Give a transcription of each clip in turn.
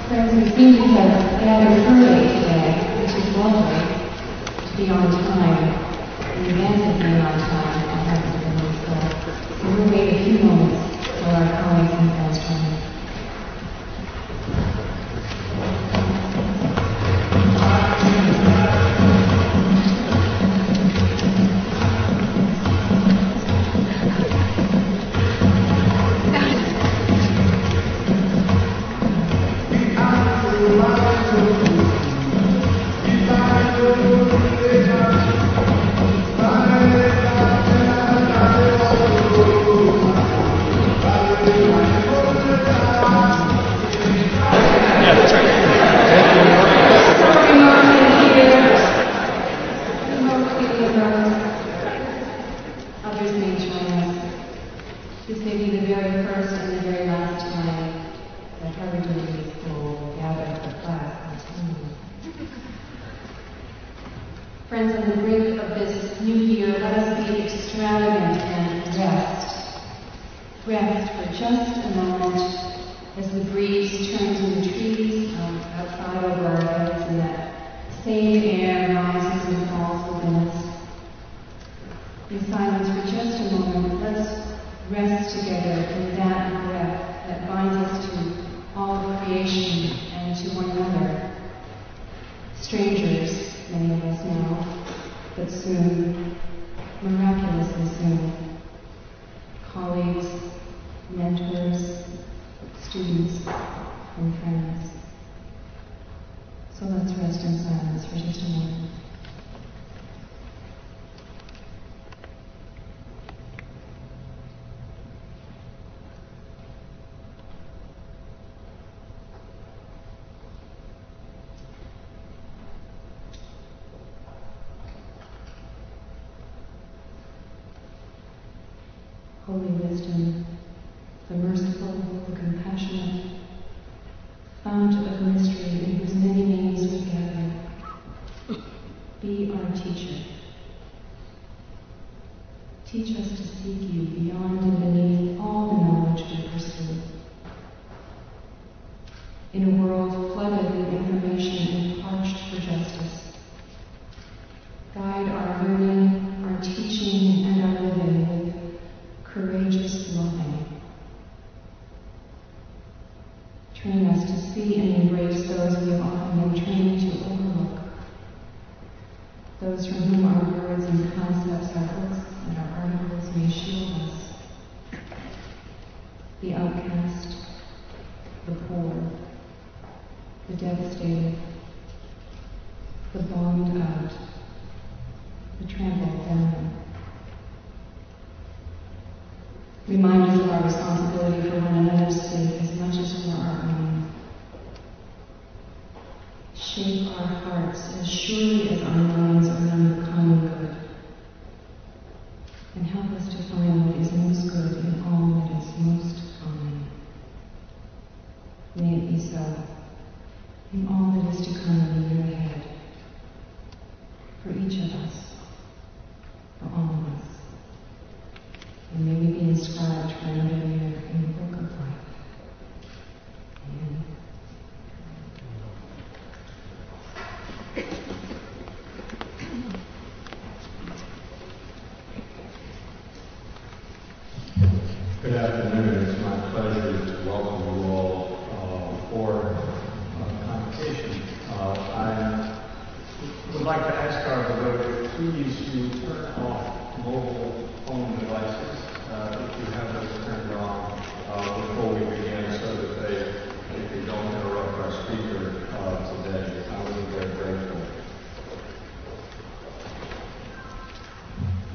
Friends, we seem to have gathered early today, which is lovely, to be on time. The event is being on time, and that's the most so we'll wait a few moments for our colleagues and friends to join us. Friends, on the brink of this new year, let us be extravagant and rest. Rest for just a moment as the breeze turns in the trees outside over our heads and that same air rises and falls within us. In silence for just a moment, let's rest together in that breath that binds us to all of creation and to one another. Strangers, many of us now, but soon, miraculously soon, colleagues, mentors, students, and friends. So let's rest in silence for just a moment. Holy wisdom, the merciful, the compassionate, fount of mystery in whose many names we gather, be our teacher. Teach us to seek you beyond and beneath all the knowledge we pursue. In a world flooded with information and parched for justice, guide our learning, our teaching, and our living with courageous loving. Train us to see and embrace those we have often been trained to overlook, those from whom our words and concepts, our books and our articles may shield us. The outcast, the poor, the devastated, the bombed out, the trampled down. Remind us of our responsibility for one another's sake as much as for our own. Shape our hearts as surely as our minds around the common good. And help us to find what is most good in all that is most common. May it be so in all that is to come in the year ahead. For each of us, for all of us. And may we be inscribed for another year in the book of life. Amen. Good afternoon. It's my pleasure to welcome you all for Convocation. I would like to ask our devotees please to turn off mobile phone devices if you have those turned on before we begin so that they don't interrupt our speaker today. I would be very grateful.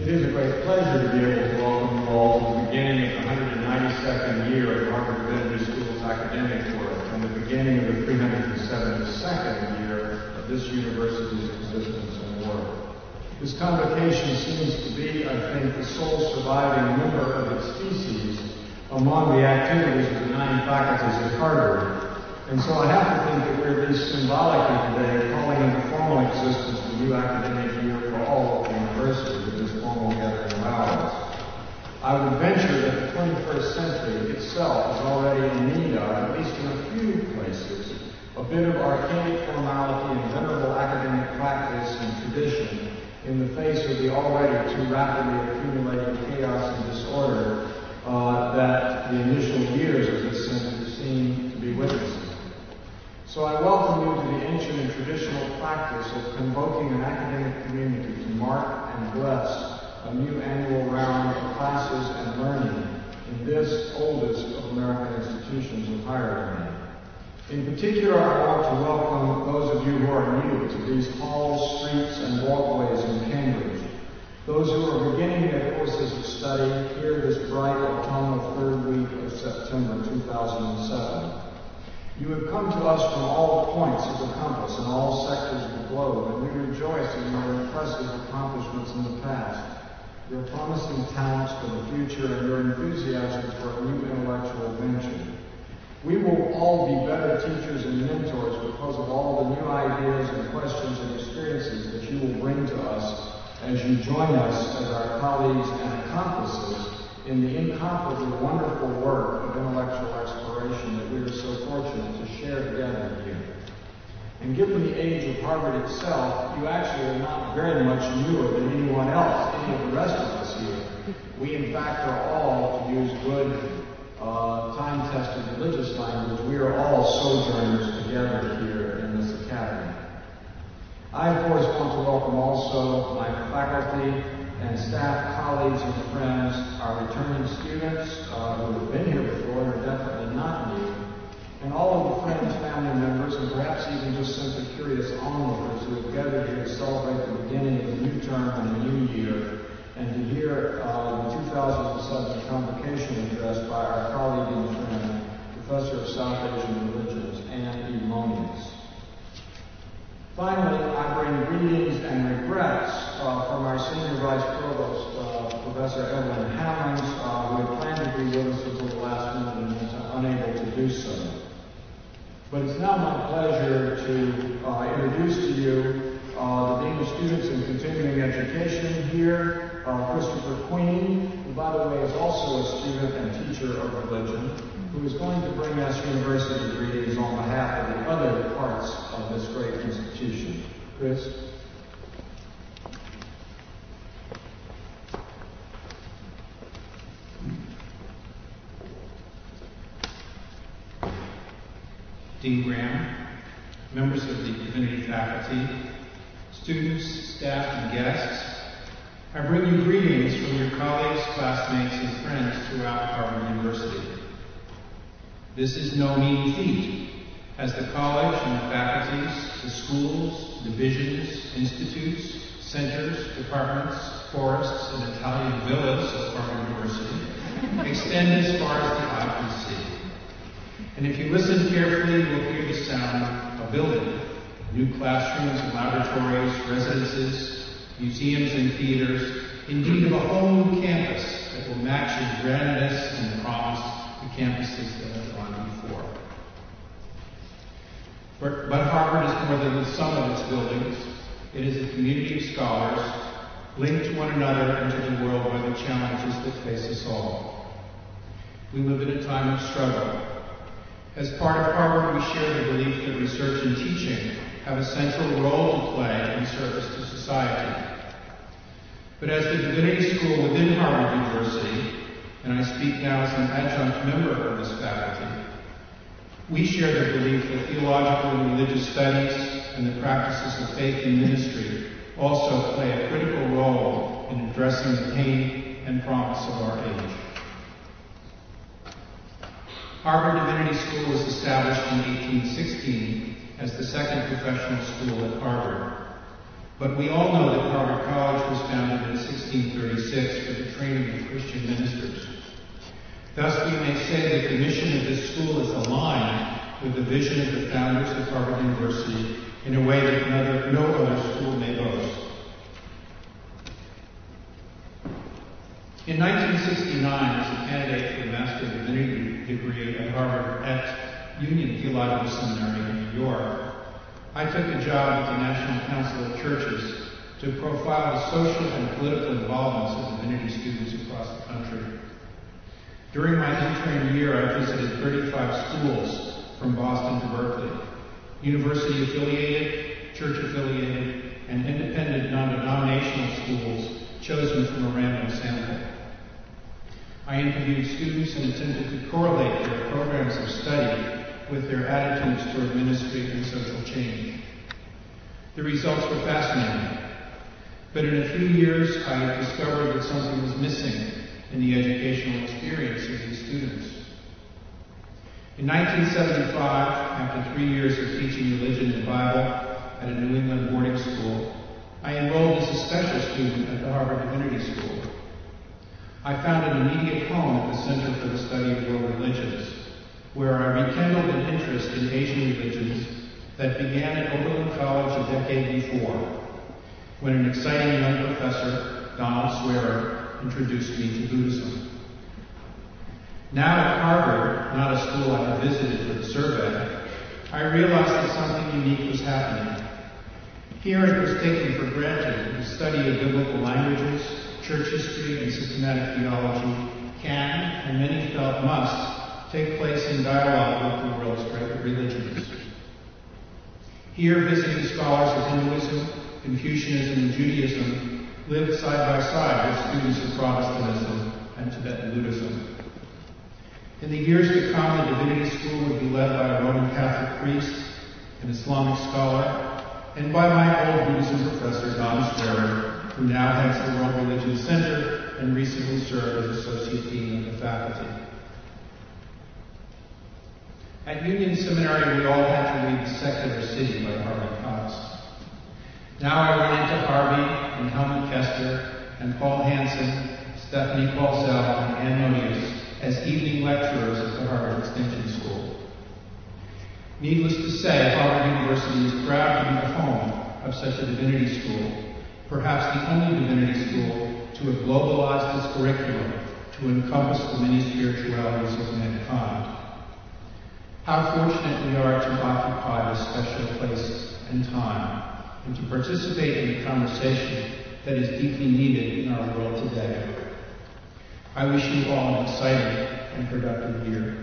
It is a great pleasure to be able to welcome you all to the beginning of the 192nd year of Harvard Divinity School's academic work and the beginning of the 372nd year of this university's existence and work. This convocation seems to be, I think, the sole surviving member of its species among the activities of the 9 faculties at Harvard. And so I have to think that we're at least symbolically today calling into formal existence the new academic year for all of the university with this formal gathering of ours. I would venture that the 21st century itself is already in need of, at least in a few places, bit of archaic formality and venerable academic practice and tradition in the face of the already too rapidly accumulating chaos and disorder that the initial years of this century seem to be witnessing. So I welcome you to the ancient and traditional practice of convoking an academic community to mark and bless a new annual round of classes and learning in this oldest of American institutions of higher learning. In particular, I want to welcome those of you who are new to these halls, streets, and walkways in Cambridge. Those who are beginning their courses of study here this bright autumnal third week of September 2007. You have come to us from all points of the compass and all sectors of the globe, and we rejoice in your impressive accomplishments in the past, your promising talents for the future, and your enthusiasm for a new intellectual venture. We will all be better teachers and mentors because of all the new ideas and questions and experiences that you will bring to us as you join us as our colleagues and accomplices in the incomparably wonderful work of intellectual exploration that we are so fortunate to share together here. And given the age of Harvard itself, you actually are not very much newer than anyone else, any of the rest of us here. We, in fact, are all, to use good, time-tested religious language, we are all sojourners together here in this academy. I, of course, want to welcome also my faculty and staff, colleagues, and friends, our returning students who have been here before and are definitely not new, and all of the friends, family members, and perhaps even just simply curious onlookers who have gathered here to celebrate the beginning of the new term and the new year, and to hear the 2007 Convocation Address by our colleague and friend, Professor of South Asian Religions, Monius. Finally, I bring greetings and regrets from our Senior Vice Provost, Professor Evelyn Hammonds, who had planned to be with us until the last minute and was unable to do so. But it's now my pleasure to introduce to you the Dean of Students in Continuing Education here, Christopher Queen, who, by the way, is also a student and teacher of religion, who is going to bring us university greetings on behalf of the other parts of this great institution. Chris? Dean Graham, members of the Divinity faculty, students, staff, and guests, I bring you greetings from your colleagues, classmates, and friends throughout Harvard University. This is no mean feat, as the college and the faculties, the schools, divisions, institutes, centers, departments, forests, and Italian villas of Harvard University extend as far as the eye can see. And if you listen carefully, you will hear the sound of building, new classrooms and laboratories, residences, museums and theaters, indeed of a whole new campus that will match in grandness and promise the campuses that have gone before. But Harvard is more than the sum of its buildings. It is a community of scholars linked to one another and to the world by the challenges that face us all. We live in a time of struggle. As part of Harvard, we share the belief that research and teaching have a central role to play in service to society. But as the Divinity School within Harvard University, and I speak now as an adjunct member of this faculty, we share the belief that theological and religious studies and the practices of faith and ministry also play a critical role in addressing the pain and promise of our age. Harvard Divinity School was established in 1816 as the second professional school at Harvard. But we all know that Harvard College was founded in 1636 for the training of Christian ministers. Thus, we may say that the mission of this school is aligned with the vision of the founders of Harvard University in a way that no other school may boast. In 1969, as a candidate for the Master of Divinity degree at Harvard at Union Theological Seminary in New York, I took a job at the National Council of Churches to profile the social and political involvements of divinity students across the country. During my intern year, I visited 35 schools from Boston to Berkeley. university-affiliated, church-affiliated, and independent non-denominational schools chosen from a random sample. I interviewed students and attempted to correlate their programs of study with their attitudes toward ministry and social change. The results were fascinating, but in a few years I discovered that something was missing in the educational experience of these students. In 1975, after 3 years of teaching religion and Bible at a New England boarding school, I enrolled as a special student at the Harvard Divinity School. I found an immediate home at the Center for the Study of World Religions, where I rekindled an interest in Asian religions that began at Oberlin College a decade before, when an exciting young professor, Donald Swearer, introduced me to Buddhism. Now at Harvard, not a school I had visited for the survey, I realized that something unique was happening. Here it was taken for granted that the study of biblical languages, church history, and systematic theology can, and many felt must, take place in dialogue with the world's great religions. Here, visiting scholars of Hinduism, Confucianism, and Judaism lived side by side with students of Protestantism and Tibetan Buddhism. In the years to come, the Divinity School would be led by a Roman Catholic priest, an Islamic scholar, and by my old Buddhism professor, Don Swearer, who now heads the World Religion Center and recently served as Associate Dean of the faculty. At Union Seminary, we all had to read The Secular City by Harvey Cox. Now I run into Harvey and Helmut Kester and Paul Hansen, Stephanie Paulsell, and Ann Monius as evening lecturers at the Harvard Extension School. Needless to say, Harvard University is proud to be the home of such a divinity school, perhaps the only divinity school to have globalized its curriculum to encompass the many spiritualities of mankind. How fortunate we are to occupy this special place and time, and to participate in a conversation that is deeply needed in our world today. I wish you all an exciting and productive year.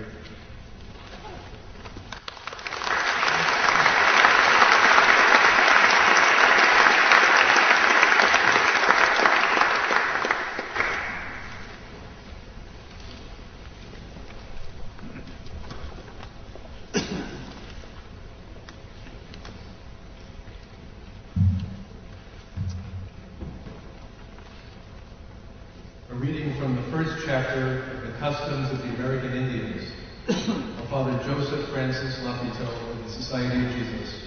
Chapter of the Customs of the American Indians of Father Joseph Francis Lapito of the Society of Jesus,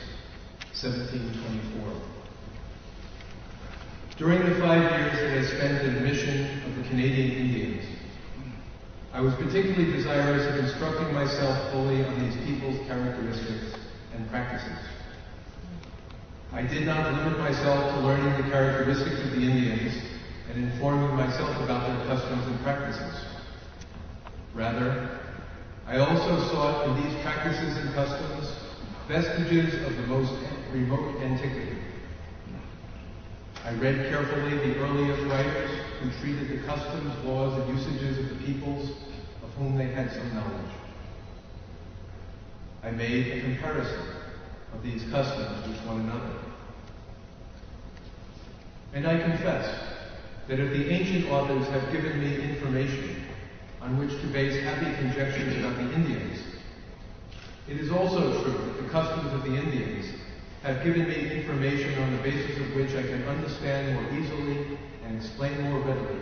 1724. During the 5 years that I spent in the mission of the Canadian Indians, I was particularly desirous of instructing myself fully on these people's characteristics and practices. I did not limit myself to learning the characteristics of the Indians and informing myself about their customs and practices. Rather, I also sought in these practices and customs vestiges of the most remote antiquity. I read carefully the earliest writers who treated the customs, laws, and usages of the peoples of whom they had some knowledge. I made a comparison of these customs with one another. And I confess that if the ancient authors have given me information on which to base happy conjectures about the Indians, it is also true that the customs of the Indians have given me information on the basis of which I can understand more easily and explain more readily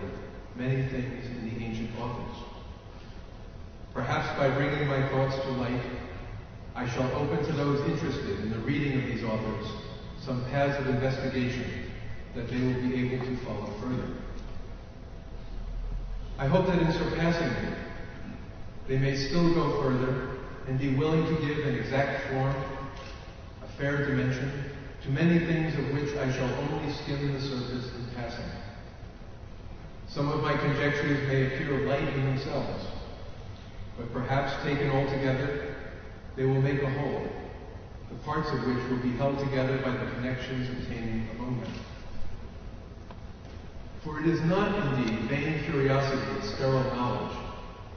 many things in the ancient authors. Perhaps by bringing my thoughts to light, I shall open to those interested in the reading of these authors some paths of investigation that they will be able to follow further. I hope that in surpassing me, they may still go further and be willing to give an exact form, a fair dimension, to many things of which I shall only skim the surface in passing. Some of my conjectures may appear light in themselves, but perhaps taken all together, they will make a whole, the parts of which will be held together by the connections obtaining among them. For it is not indeed vain curiosity and sterile knowledge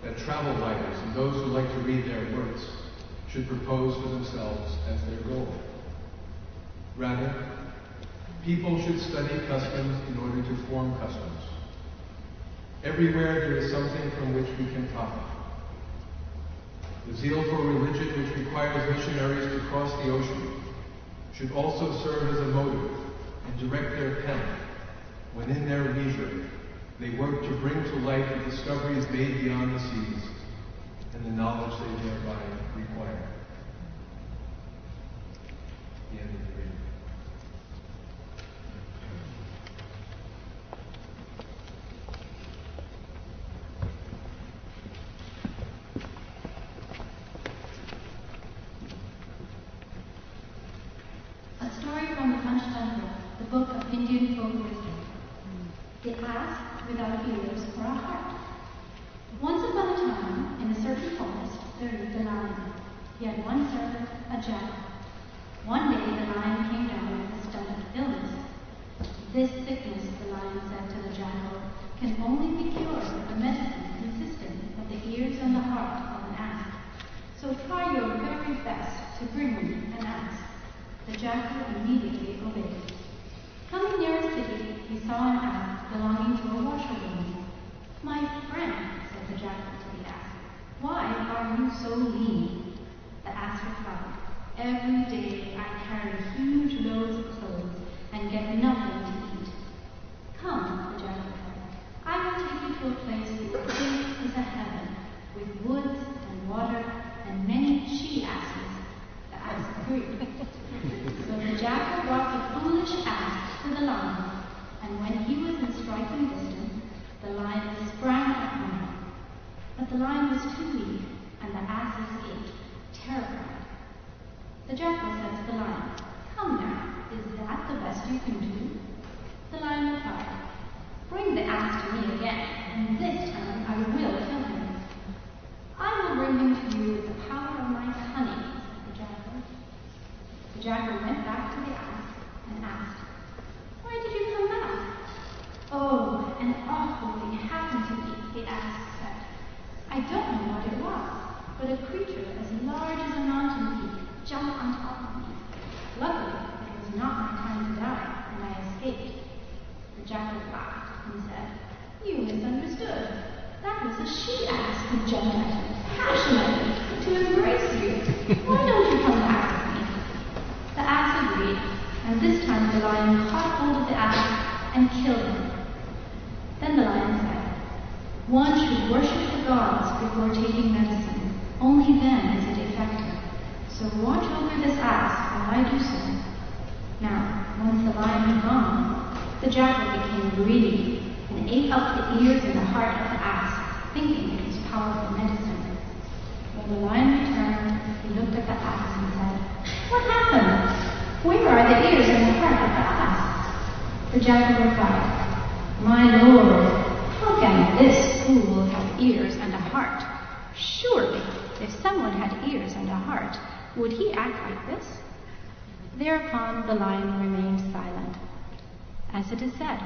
that travel writers and those who like to read their works should propose for themselves as their goal. Rather, people should study customs in order to form customs. Everywhere there is something from which we can profit. The zeal for religion which requires missionaries to cross the ocean should also serve as a motive and direct their pen when in their leisure they work to bring to light the discoveries made beyond the seas and the knowledge they thereby require. The end of the reading. A story from the Punchline Book, the book of Indian folk wisdom. The ass without ears or a heart. Once upon a time, in a certain forest, there lived a lion. He had one servant, a jackal. One day the lion came down with a stomach illness. This sickness, the lion said to the jackal, can only be cured with a medicine consisting of the ears and the heart of an ass. So try your very best to bring me an ass. The jackal immediately obeyed. Coming near a city, he saw an ass belonging to a washerwoman. My friend, said the jackal to the ass, why are you so lean? The ass replied, every day I carry huge loads of clothes and get nothing to eat. Come, the jackal said, I will take you to a place you will think is a heaven, with woods and water and many she-asses. The ass agreed. So the jackal brought the foolish ass to the lion, and when he was in striking distance, the lion sprang upon him. But the lion was too weak, and the ass escaped, terrified. The jackal said to the lion, come now, is that the best you can do? The lion replied, bring the ass to me again, and this time I will kill him. I will bring him to you with the power of my cunning, said the jackal. The jackal went back to the ass and asked, why did you come back? Oh, an awful thing happened to me, the ass said. I don't know what it was, but a creature as large as a mountain peak jumped on top of me. Luckily, it was not my time to die, and I escaped. The jackal laughed and said, you misunderstood. That was a she-ass who jumped at you, passionately, to embrace you. Why don't you come back with me? The ass agreed, and this time the lion caught hold of the ass and killed him. Then the lion said, one should worship the gods before taking medicine. Only then is it effective. So watch over this ass while I do so. Now, once the lion had gone, the jackal became greedy and ate up the ears and the heart of the ass, thinking it was powerful medicine. When the lion returned, he looked at the ass and said, what happened? Where are the ears and the heart of the ass? The jackal replied, my lord, how can this fool have ears and a heart? Surely, if someone had ears and a heart, would he act like this? Thereupon the lion remained silent. As it is said,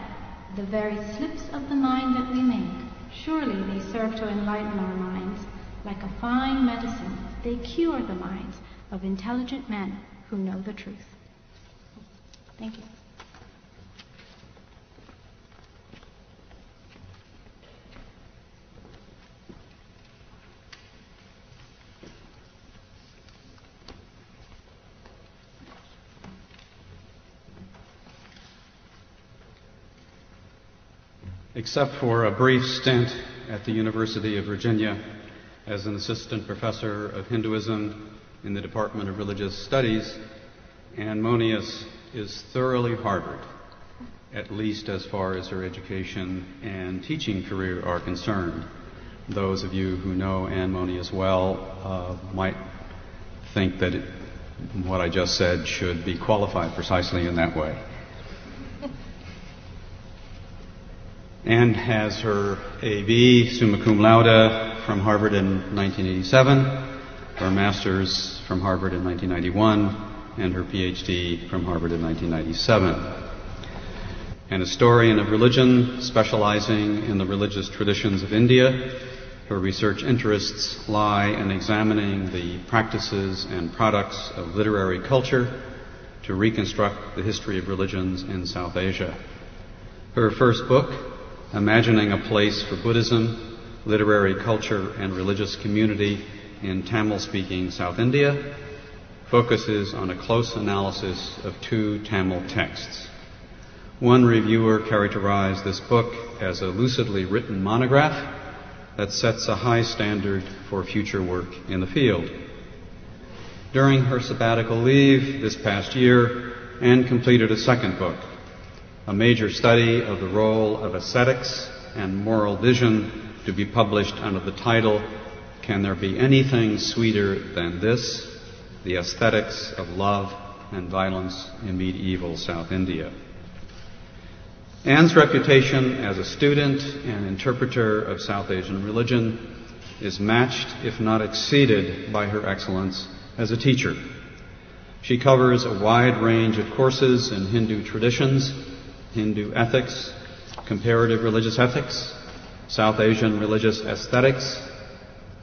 the very slips of the mind that we make, surely they serve to enlighten our minds. Like a fine medicine, they cure the minds of intelligent men who know the truth. Thank you. Except for a brief stint at the University of Virginia as an assistant professor of Hinduism in the Department of Religious Studies, Anne Monius is thoroughly Harvard, at least as far as her education and teaching career are concerned. Those of you who know Anne Monius well might think that what I just said should be qualified precisely in that way. Anne has her A.B. summa cum laude from Harvard in 1987, her master's from Harvard in 1991, and her Ph.D. from Harvard in 1997. An historian of religion specializing in the religious traditions of India, Her research interests lie in examining the practices and products of literary culture to reconstruct the history of religions in South Asia. Her first book, Imagining a Place for Buddhism, Literary Culture and Religious Community in Tamil-speaking South India, focuses on a close analysis of two Tamil texts. One reviewer characterized this book as a lucidly written monograph that sets a high standard for future work in the field. During her sabbatical leave this past year, Anne completed a second book, a major study of the role of ascetics and moral vision, to be published under the title, Can There Be Anything Sweeter Than This? The Aesthetics of Love and Violence in Medieval South India. Anne's reputation as a student and interpreter of South Asian religion is matched, if not exceeded, by her excellence as a teacher. She covers a wide range of courses in Hindu traditions, Hindu ethics, comparative religious ethics, South Asian religious aesthetics,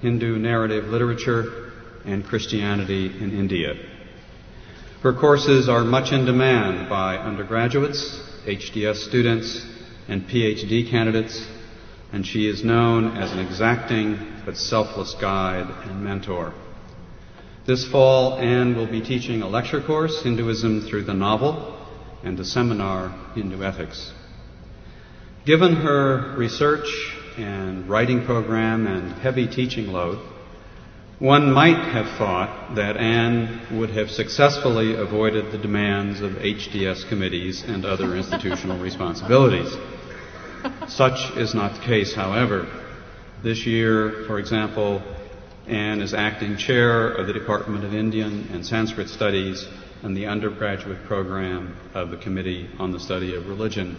Hindu narrative literature, and Christianity in India. Her courses are much in demand by undergraduates, HDS students, and PhD candidates, and she is known as an exacting but selfless guide and mentor. This fall, Anne will be teaching a lecture course, Hinduism Through the Novel, and a seminar, Hindu Ethics. Given her research and writing program and heavy teaching load, one might have thought that Anne would have successfully avoided the demands of HDS committees and other institutional responsibilities. Such is not the case, however. This year, for example, Anne is acting chair of the Department of Indian and Sanskrit Studies and the undergraduate program of the Committee on the Study of Religion.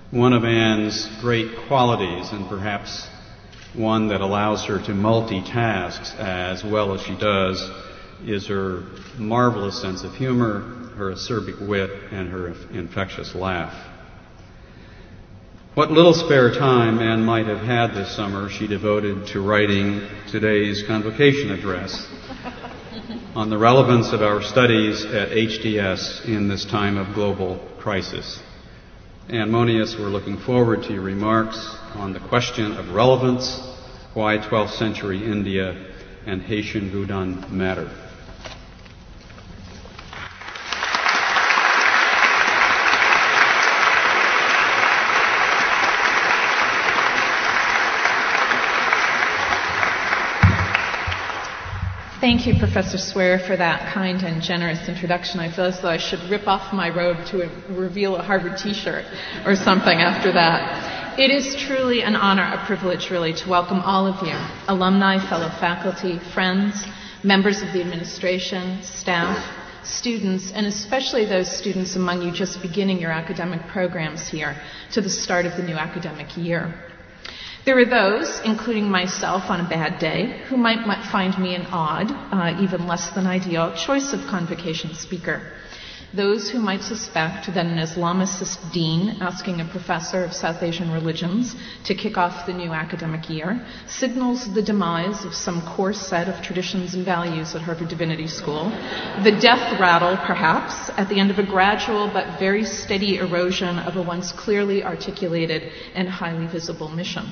One of Anne's great qualities, and perhaps one that allows her to multitask as well as she does, is her marvelous sense of humor, her acerbic wit, and her infectious laugh. What little spare time Anne might have had this summer she devoted to writing today's Convocation Address on the relevance of our studies at HDS in this time of global crisis. And Monius, we're looking forward to your remarks on the question of relevance, why 12th century India and Haitian Voudou matter. Thank you, Professor Swear, for that kind and generous introduction. I feel as though I should rip off my robe to reveal a Harvard t-shirt or something after that. It is truly an honor, a privilege, really, to welcome all of you, alumni, fellow faculty, friends, members of the administration, staff, students, and especially those students among you just beginning your academic programs here to the start of the new academic year. There are those, including myself on a bad day, who might find me an odd, even less than ideal choice of convocation speaker. Those who might suspect that an Islamicist dean asking a professor of South Asian religions to kick off the new academic year signals the demise of some core set of traditions and values at Harvard Divinity School, the death rattle, perhaps, at the end of a gradual but very steady erosion of a once clearly articulated and highly visible mission.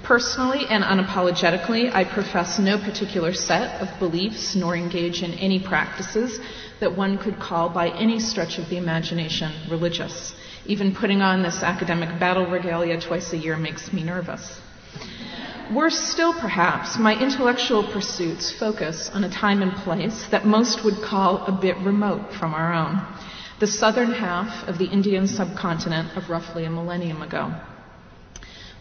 Personally and unapologetically, I profess no particular set of beliefs nor engage in any practices that one could call by any stretch of the imagination religious. Even putting on this academic battle regalia twice a year makes me nervous. Worse still, perhaps, my intellectual pursuits focus on a time and place that most would call a bit remote from our own, the southern half of the Indian subcontinent of roughly a millennium ago.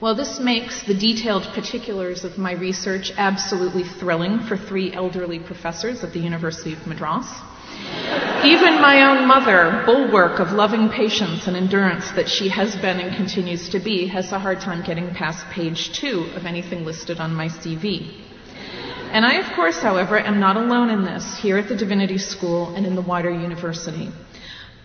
While this makes the detailed particulars of my research absolutely thrilling for 3 elderly professors at the University of Madras, even my own mother, bulwark of loving patience and endurance that she has been and continues to be, has a hard time getting past page 2 of anything listed on my CV. And I, of course, however, am not alone in this here at the Divinity School and in the wider university.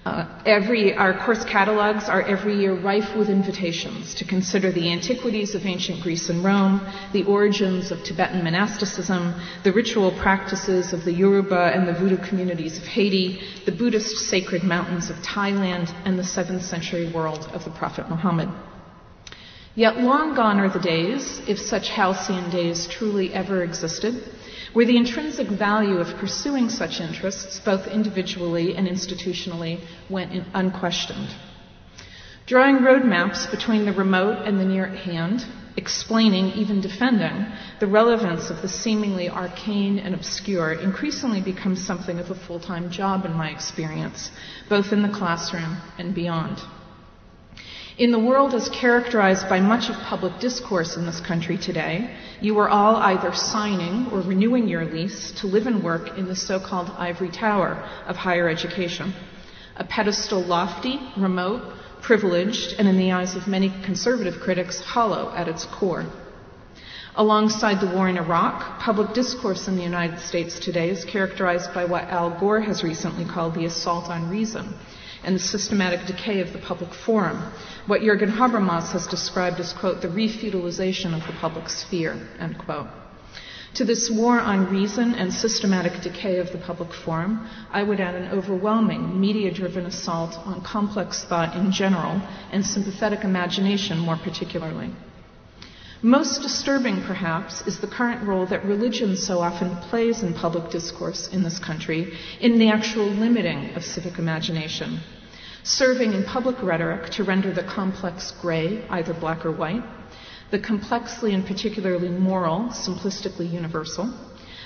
Our course catalogs are every year rife with invitations to consider the antiquities of ancient Greece and Rome, the origins of Tibetan monasticism, the ritual practices of the Yoruba and the Voudou communities of Haiti, the Buddhist sacred mountains of Thailand, and the 7th century world of the Prophet Muhammad. Yet long gone are the days, if such halcyon days truly ever existed, where the intrinsic value of pursuing such interests, both individually and institutionally, went unquestioned. Drawing roadmaps between the remote and the near at hand, explaining, even defending, the relevance of the seemingly arcane and obscure increasingly becomes something of a full-time job in my experience, both in the classroom and beyond. In the world as characterized by much of public discourse in this country today, you are all either signing or renewing your lease to live and work in the so-called ivory tower of higher education, a pedestal lofty, remote, privileged, and in the eyes of many conservative critics, hollow at its core. Alongside the war in Iraq, public discourse in the United States today is characterized by what Al Gore has recently called the assault on reason and the systematic decay of the public forum, what Jürgen Habermas has described as, quote, the refeudalization of the public sphere, end quote. To this war on reason and systematic decay of the public forum, I would add an overwhelming media-driven assault on complex thought in general and sympathetic imagination more particularly. Most disturbing, perhaps, is the current role that religion so often plays in public discourse in this country in the actual limiting of civic imagination, serving in public rhetoric to render the complex gray, either black or white, the complexly and particularly moral, simplistically universal,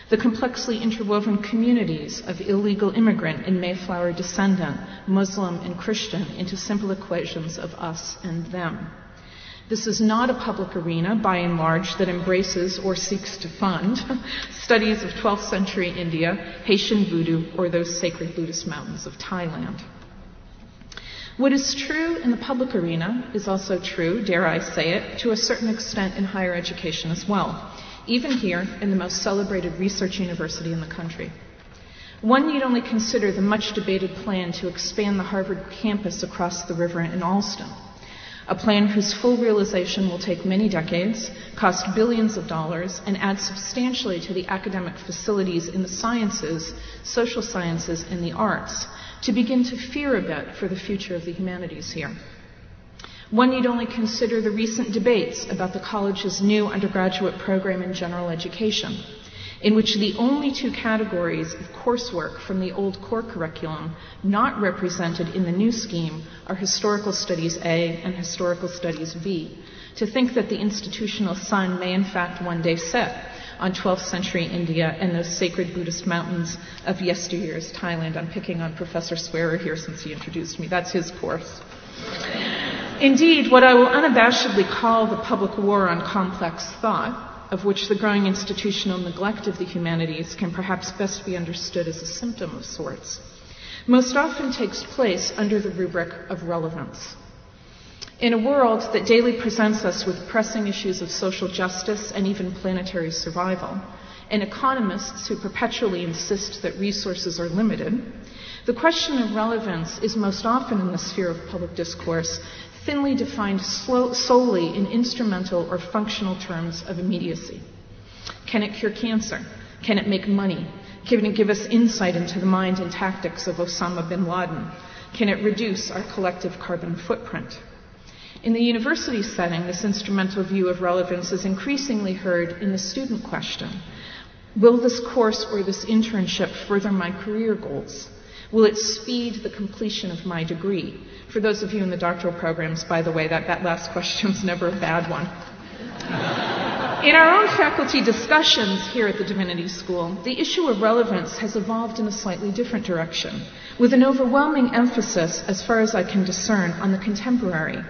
the complexly interwoven communities of illegal immigrant and Mayflower descendant, Muslim and Christian into simple equations of us and them. This is not a public arena, by and large, that embraces or seeks to fund studies of 12th century India, Haitian Voudou, or those sacred Buddhist mountains of Thailand. What is true in the public arena is also true, dare I say it, to a certain extent in higher education as well, even here in the most celebrated research university in the country. One need only consider the much debated plan to expand the Harvard campus across the river in Allston, a plan whose full realization will take many decades, cost billions of dollars, and add substantially to the academic facilities in the sciences, social sciences, and the arts, to begin to fear a bit for the future of the humanities here. One need only consider the recent debates about the college's new undergraduate program in general education, in which the only two categories of coursework from the old core curriculum not represented in the new scheme are Historical Studies A and Historical Studies B. To think that the institutional sun may in fact one day set on 12th century India and those sacred Buddhist mountains of yesteryear's Thailand. I'm picking on Professor Swearer here since he introduced me. That's his course. Indeed, what I will unabashedly call the public war on complex thought, of which the growing institutional neglect of the humanities can perhaps best be understood as a symptom of sorts, most often takes place under the rubric of relevance. In a world that daily presents us with pressing issues of social justice and even planetary survival, and economists who perpetually insist that resources are limited, the question of relevance is most often in the sphere of public discourse thinly defined solely in instrumental or functional terms of immediacy. Can it cure cancer? Can it make money? Can it give us insight into the mind and tactics of Osama bin Laden? Can it reduce our collective carbon footprint? In the university setting, this instrumental view of relevance is increasingly heard in the student question. Will this course or this internship further my career goals? Will it speed the completion of my degree? For those of you in the doctoral programs, by the way, that last question's never a bad one. In our own faculty discussions here at the Divinity School, the issue of relevance has evolved in a slightly different direction, with an overwhelming emphasis, as far as I can discern, on the contemporary,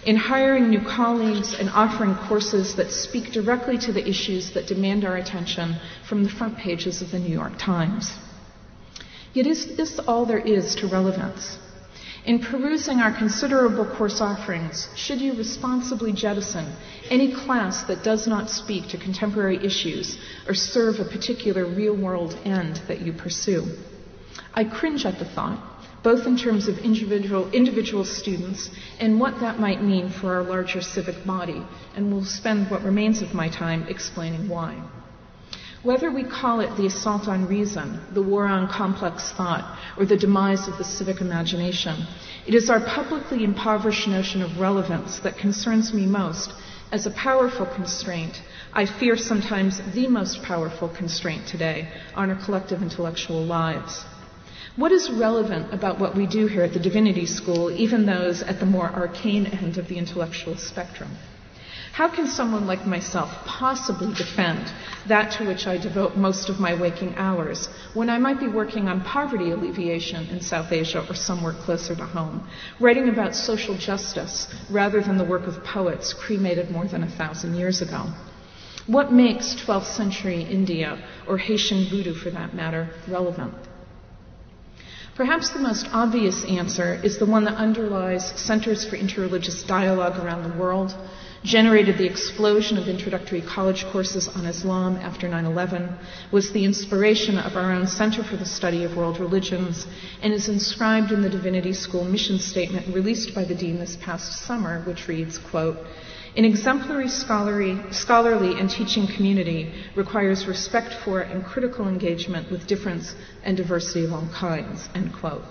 in hiring new colleagues and offering courses that speak directly to the issues that demand our attention from the front pages of the New York Times. Yet is this all there is to relevance? In perusing our considerable course offerings, should you responsibly jettison any class that does not speak to contemporary issues or serve a particular real-world end that you pursue? I cringe at the thought, both in terms of individual students and what that might mean for our larger civic body, and will spend what remains of my time explaining why. Whether we call it the assault on reason, the war on complex thought, or the demise of the civic imagination, it is our publicly impoverished notion of relevance that concerns me most as a powerful constraint, I fear sometimes the most powerful constraint today on our collective intellectual lives. What is relevant about what we do here at the Divinity School, even those at the more arcane end of the intellectual spectrum? How can someone like myself possibly defend that to which I devote most of my waking hours when I might be working on poverty alleviation in South Asia or somewhere closer to home, writing about social justice rather than the work of poets cremated more than 1,000 years ago? What makes 12th century India, or Haitian Voudou for that matter, relevant? Perhaps the most obvious answer is the one that underlies Centers for Interreligious Dialogue around the world, generated the explosion of introductory college courses on Islam after 9/11, was the inspiration of our own Center for the Study of World Religions, and is inscribed in the Divinity School mission statement released by the Dean this past summer, which reads, quote, "An exemplary scholarly and teaching community requires respect for and critical engagement with difference and diversity of all kinds," end quote.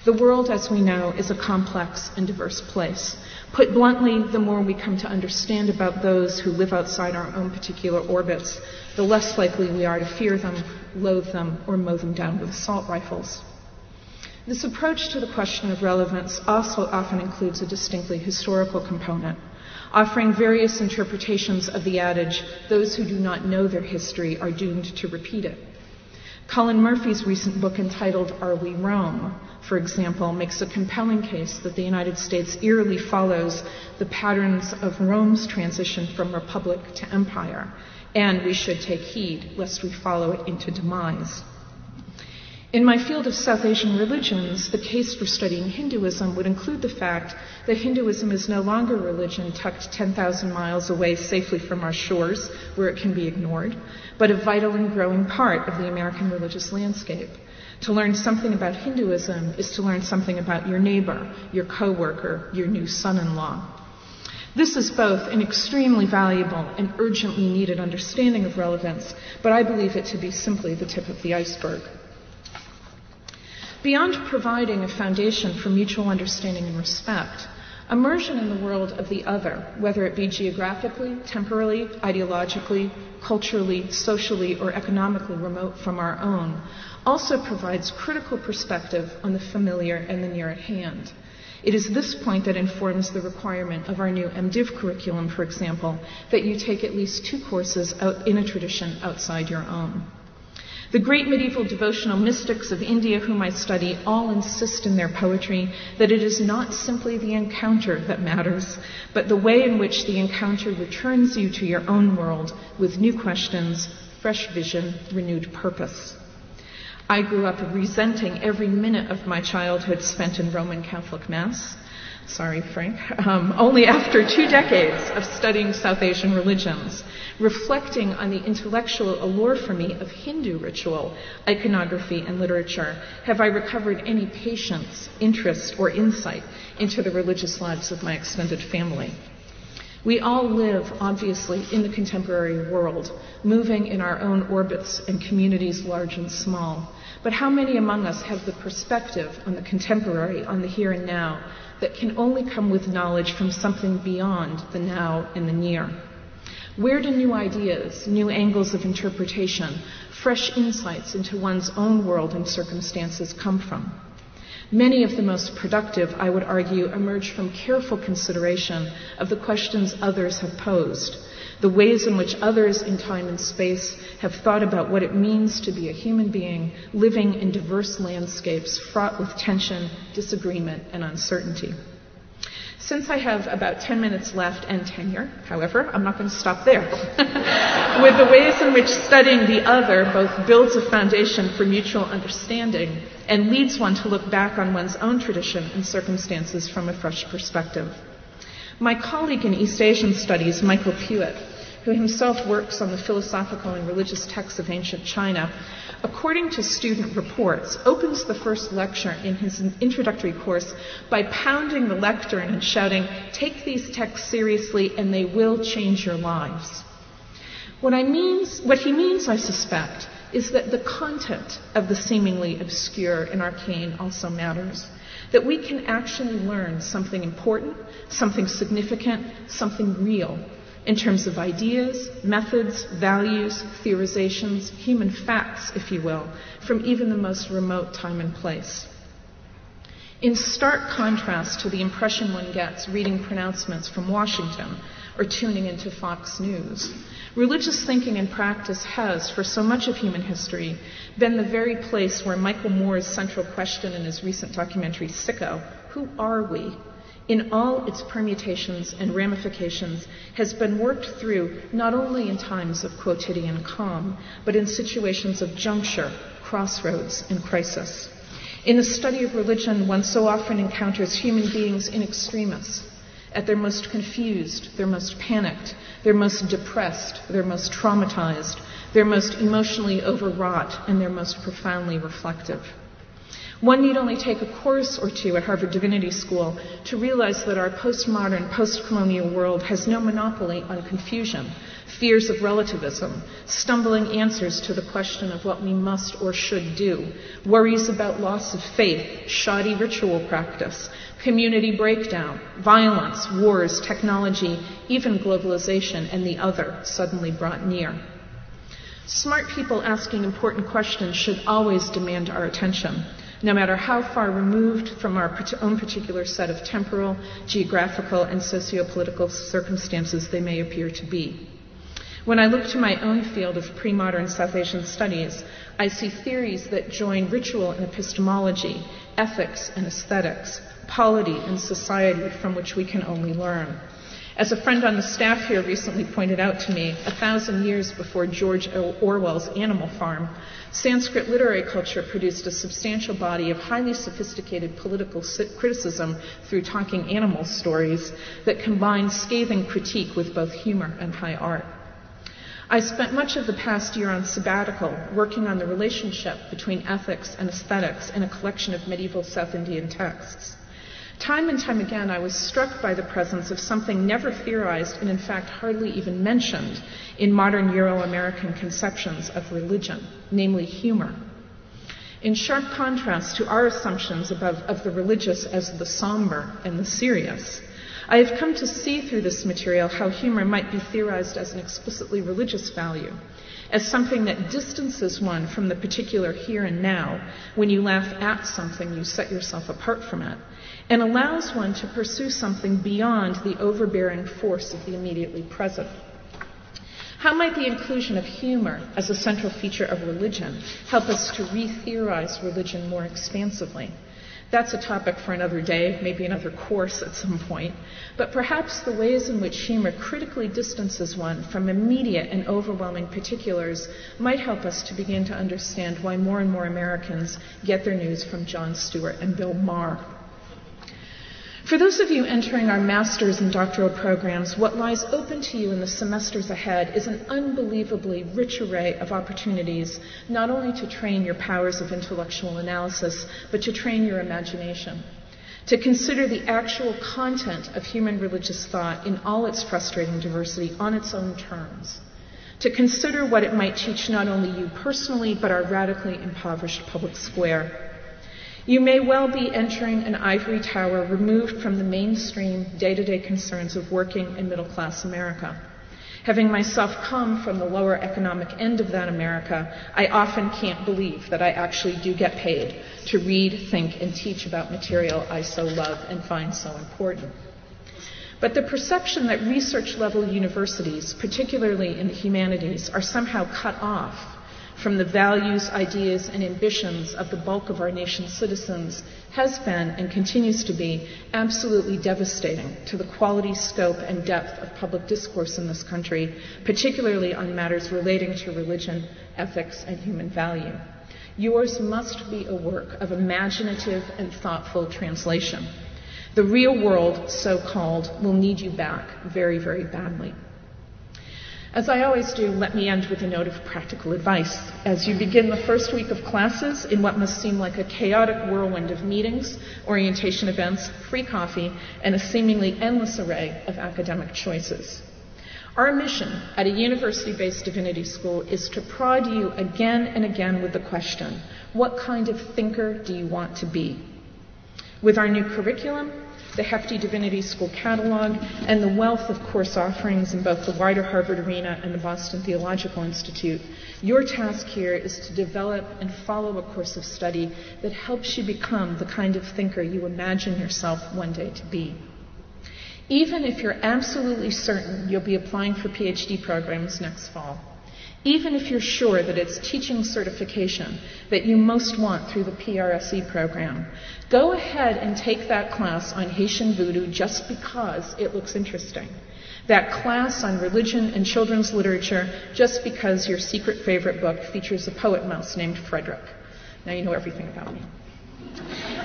The world, as we know, is a complex and diverse place. Put bluntly, the more we come to understand about those who live outside our own particular orbits, the less likely we are to fear them, loathe them, or mow them down with assault rifles. This approach to the question of relevance also often includes a distinctly historical component, offering various interpretations of the adage, "Those who do not know their history are doomed to repeat it." Colin Murphy's recent book entitled Are We Rome, for example, makes a compelling case that the United States eerily follows the patterns of Rome's transition from republic to empire, and we should take heed lest we follow it into demise. In my field of South Asian religions, the case for studying Hinduism would include the fact that Hinduism is no longer a religion tucked 10,000 miles away safely from our shores, where it can be ignored, but a vital and growing part of the American religious landscape. To learn something about Hinduism is to learn something about your neighbor, your coworker, your new son-in-law. This is both an extremely valuable and urgently needed understanding of relevance, but I believe it to be simply the tip of the iceberg. Beyond providing a foundation for mutual understanding and respect, immersion in the world of the other, whether it be geographically, temporally, ideologically, culturally, socially, or economically remote from our own, also provides critical perspective on the familiar and the near at hand. It is this point that informs the requirement of our new MDiv curriculum, for example, that you take at least 2 courses in a tradition outside your own. The great medieval devotional mystics of India whom I study all insist in their poetry that it is not simply the encounter that matters, but the way in which the encounter returns you to your own world with new questions, fresh vision, renewed purpose. I grew up resenting every minute of my childhood spent in Roman Catholic Mass. Sorry, Frank. Only after 2 decades of studying South Asian religions, reflecting on the intellectual allure for me of Hindu ritual, iconography, and literature, have I recovered any patience, interest, or insight into the religious lives of my extended family. We all live, obviously, in the contemporary world, moving in our own orbits and communities large and small. But how many among us have the perspective on the contemporary, on the here and now, that can only come with knowledge from something beyond the now and the near? Where do new ideas, new angles of interpretation, fresh insights into one's own world and circumstances come from? Many of the most productive, I would argue, emerge from careful consideration of the questions others have posed, the ways in which others in time and space have thought about what it means to be a human being living in diverse landscapes fraught with tension, disagreement, and uncertainty. Since I have about 10 minutes left and tenure, however, I'm not going to stop there. With the ways in which studying the other both builds a foundation for mutual understanding and leads one to look back on one's own tradition and circumstances from a fresh perspective. My colleague in East Asian Studies, Michael Pewitt, who himself works on the philosophical and religious texts of ancient China, according to student reports, opens the first lecture in his introductory course by pounding the lectern and shouting, "Take these texts seriously and they will change your lives." What he means, I suspect, is that the content of the seemingly obscure and arcane also matters. That we can actually learn something important, something significant, something real, in terms of ideas, methods, values, theorizations, human facts, if you will, from even the most remote time and place. In stark contrast to the impression one gets reading pronouncements from Washington or tuning into Fox News, religious thinking and practice has, for so much of human history, been the very place where Michael Moore's central question in his recent documentary, Sicko, "Who are we?" in all its permutations and ramifications, has been worked through not only in times of quotidian calm, but in situations of juncture, crossroads, and crisis. In the study of religion, one so often encounters human beings in extremis, at their most confused, their most panicked, their most depressed, their most traumatized, their most emotionally overwrought, and their most profoundly reflective. One need only take a course or two at Harvard Divinity School to realize that our postmodern, post-colonial world has no monopoly on confusion, fears of relativism, stumbling answers to the question of what we must or should do, worries about loss of faith, shoddy ritual practice, community breakdown, violence, wars, technology, even globalization, and the other suddenly brought near. Smart people asking important questions should always demand our attention, no matter how far removed from our own particular set of temporal, geographical, and socio-political circumstances they may appear to be. When I look to my own field of pre-modern South Asian studies, I see theories that join ritual and epistemology, ethics and aesthetics, polity and society, from which we can only learn. As a friend on the staff here recently pointed out to me, 1,000 years before George Orwell's Animal Farm, Sanskrit literary culture produced a substantial body of highly sophisticated political criticism through talking animal stories that combined scathing critique with both humor and high art. I spent much of the past year on sabbatical working on the relationship between ethics and aesthetics in a collection of medieval South Indian texts. Time and time again, I was struck by the presence of something never theorized and in fact hardly even mentioned in modern Euro-American conceptions of religion, namely humor. In sharp contrast to our assumptions of the religious as the somber and the serious, I have come to see through this material how humor might be theorized as an explicitly religious value, as something that distances one from the particular here and now. When you laugh at something, you set yourself apart from it, and allows one to pursue something beyond the overbearing force of the immediately present. How might the inclusion of humor as a central feature of religion help us to re-theorize religion more expansively? That's a topic for another day, maybe another course at some point. But perhaps the ways in which humor critically distances one from immediate and overwhelming particulars might help us to begin to understand why more and more Americans get their news from Jon Stewart and Bill Maher. For those of you entering our master's and doctoral programs, what lies open to you in the semesters ahead is an unbelievably rich array of opportunities, not only to train your powers of intellectual analysis, but to train your imagination, to consider the actual content of human religious thought in all its frustrating diversity on its own terms, to consider what it might teach not only you personally, but our radically impoverished public square. You may well be entering an ivory tower removed from the mainstream day-to-day concerns of working and middle-class America. Having myself come from the lower economic end of that America, I often can't believe that I actually do get paid to read, think, and teach about material I so love and find so important. But the perception that research-level universities, particularly in the humanities, are somehow cut off from the values, ideas, and ambitions of the bulk of our nation's citizens has been and continues to be absolutely devastating to the quality, scope, and depth of public discourse in this country, particularly on matters relating to religion, ethics, and human value. Yours must be a work of imaginative and thoughtful translation. The real world, so-called, will need you back very, very badly. As I always do, let me end with a note of practical advice. As you begin the first week of classes in what must seem like a chaotic whirlwind of meetings, orientation events, free coffee, and a seemingly endless array of academic choices. Our mission at a university-based divinity school is to prod you again and again with the question, what kind of thinker do you want to be? With our new curriculum, the hefty Divinity School catalog, and the wealth of course offerings in both the wider Harvard arena and the Boston Theological Institute, your task here is to develop and follow a course of study that helps you become the kind of thinker you imagine yourself one day to be. Even if you're absolutely certain you'll be applying for PhD programs next fall, even if you're sure that it's teaching certification that you most want through the PRSE program, go ahead and take that class on Haitian Voudou just because it looks interesting. That class on religion and children's literature just because your secret favorite book features a poet mouse named Frederick. Now you know everything about me.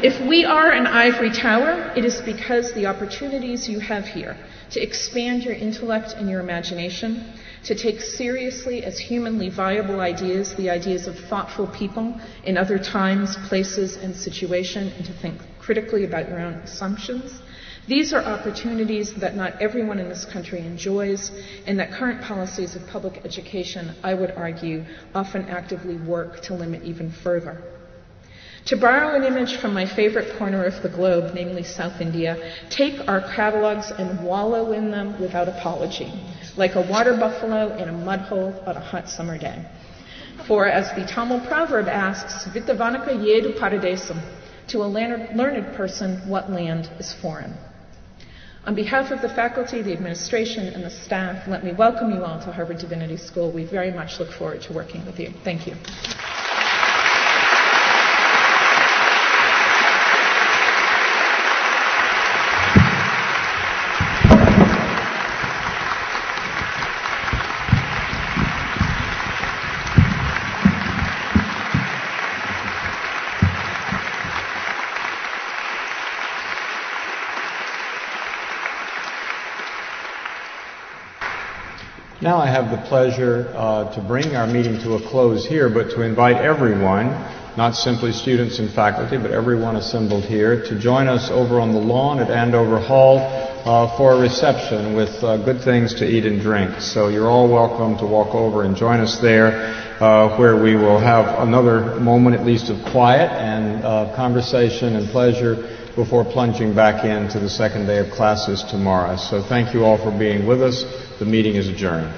If we are an ivory tower, it is because the opportunities you have here to expand your intellect and your imagination, to take seriously as humanly viable ideas, the ideas of thoughtful people in other times, places, and situations, and to think critically about your own assumptions. These are opportunities that not everyone in this country enjoys, and that current policies of public education, I would argue, often actively work to limit even further. To borrow an image from my favorite corner of the globe, namely South India, take our catalogs and wallow in them without apology, like a water buffalo in a mud hole on a hot summer day. For, as the Tamil proverb asks, Vitavanaka yedu paradesam, to a learned person, what land is foreign? On behalf of the faculty, the administration, and the staff, let me welcome you all to Harvard Divinity School. We very much look forward to working with you. Thank you. Now I have the pleasure to bring our meeting to a close here, but to invite everyone, not simply students and faculty, but everyone assembled here, to join us over on the lawn at Andover Hall for a reception with good things to eat and drink. So you're all welcome to walk over and join us there, where we will have another moment at least of quiet and conversation and pleasure before plunging back into the second day of classes tomorrow. So thank you all for being with us. The meeting is adjourned.